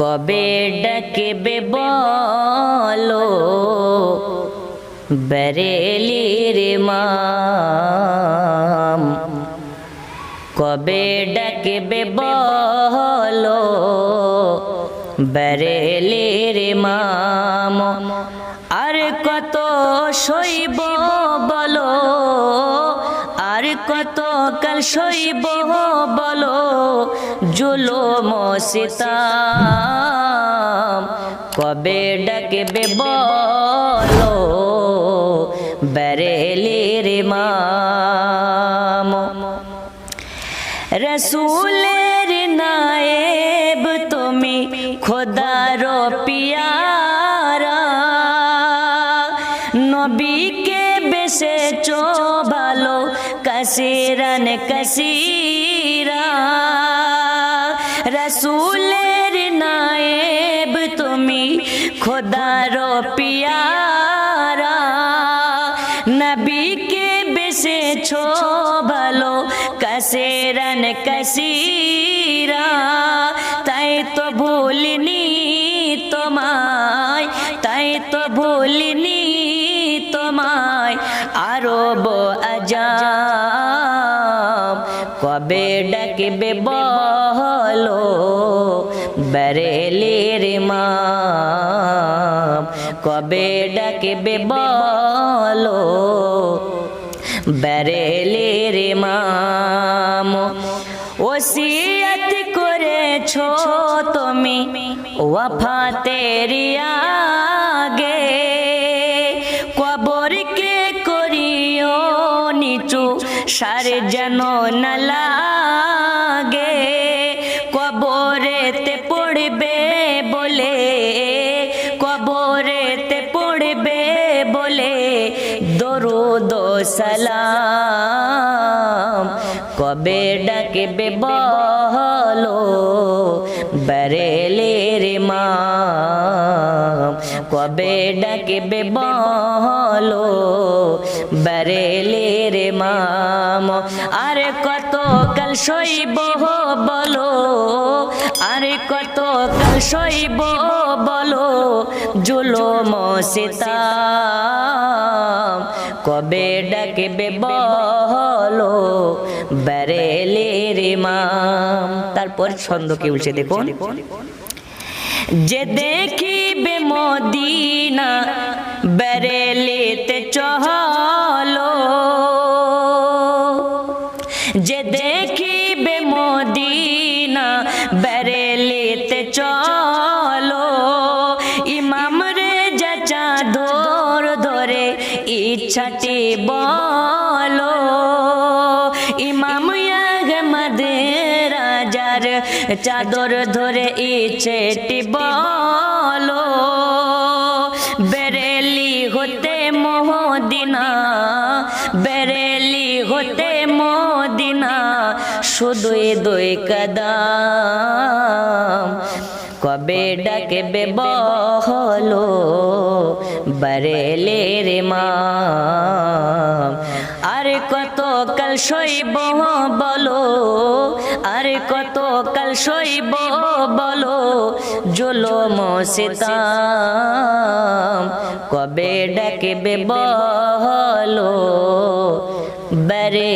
কবে ডাকবে বলো বেরেলির ইমাম, কবে ডাকবে বলো বেরেলির ইমাম। আর কত সইব বলো, আর কত কাল সইব বলো জুলুম সিতাম। কবে ডাকবে বলো বেরেলির ইমাম। রসুলের নায়েব তুমি খোদার পিয়ারা, নবীকে বেসেছো ভালো কাসিরান কাসিরা। রসুলের নায়েব তুমি খোদার পিয়ারা, নবীকে বেসেছো ভালো কাসিরান কাসিরা। তাই তো ভুলিনি তোমায়, তাই তো ভুলিনি তোমায় আরব আজাম। কবে ডাকবে বলো বেরেলির ইমাম, কবে ডাকবে বলো বেরেলির ইমাম। ওসিয়ত করেছো তুমি ওয়াফাতের আগে, কবরকে করিও নিচু সার যেন না লাগে। কবরেতে পড়বে বলে, কবরেতে পড়বে বলে দরুদ ও সালাম। কবে ডাকবে বলো বেরেলির ইমাম, কবে ডাকবে বলো বেরেলির ইমাম। আর কত কাল সইব বলো, আর কত কাল সইব বলো জুলুম সিতাম। কবে ডাকবে বলো বেরেলির ইমাম। তারপর ছন্দ কি বলছে দেখুন। যে দেখিবে মদিনা বেরেলিতে চলো, যে দেখিবে মদিনা বেরেলিতে চলো। ইমাম রে যা ধর ধরে ইচ্ছাটি বলো, ইমাম আহমদ রাজার চাদর ধরে ইচ্ছেটি বলো। বেরেলি হতে মদিনা, বেরেলি হতে মদিনা শুধুই দুই কদম। কবে ডাকবে বলো বেরেলির ইমাম। আর কত কাল সইব বলো, আর কত কাল সইব বলো জুলুম সিতাম। কবে ডাকবে বলো বেরে